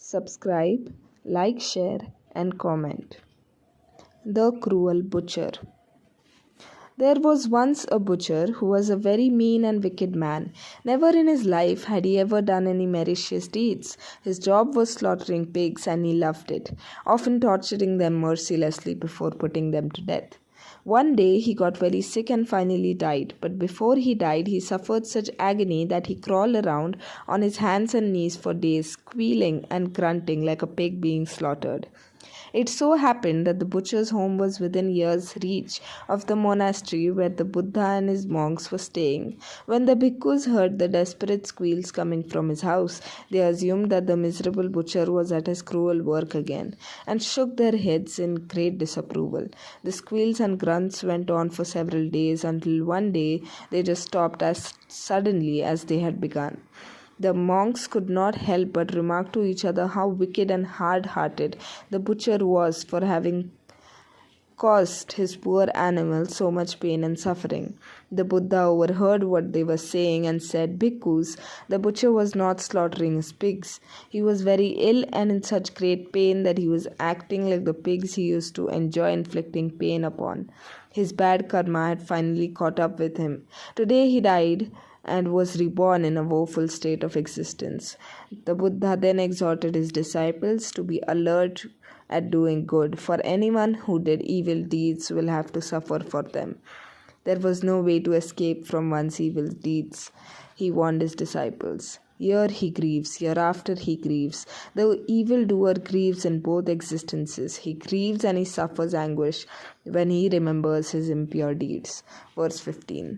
subscribe, like, share, and comment. The Cruel Butcher. There was once a butcher who was a very mean and wicked man. Never in his life had he ever done any malicious deeds. His job was slaughtering pigs, and he loved it, often torturing them mercilessly before putting them to death. One day he got very sick and finally died, but before he died he suffered such agony that he crawled around on his hands and knees for days, squealing and grunting like a pig being slaughtered. It so happened that the butcher's home was within year's reach of the monastery where the Buddha and his monks were staying. When the bhikkhus heard the desperate squeals coming from his house, they assumed that the miserable butcher was at his cruel work again, and shook their heads in great disapproval. The squeals and grunts went on for several days until one day they just stopped as suddenly as they had begun. The monks could not help but remark to each other how wicked and hard-hearted the butcher was for having caused his poor animal so much pain and suffering. The Buddha overheard what they were saying and said, "Bhikkhus, the butcher was not slaughtering his pigs. He was very ill and in such great pain that he was acting like the pigs he used to enjoy inflicting pain upon. His bad karma had finally caught up with him. Today he died and was reborn in a woeful state of existence." The Buddha then exhorted his disciples to be alert at doing good, for anyone who did evil deeds will have to suffer for them. There was no way to escape from one's evil deeds, he warned his disciples. Here he grieves, hereafter he grieves. The evildoer grieves in both existences. He grieves and he suffers anguish when he remembers his impure deeds. Verse 15.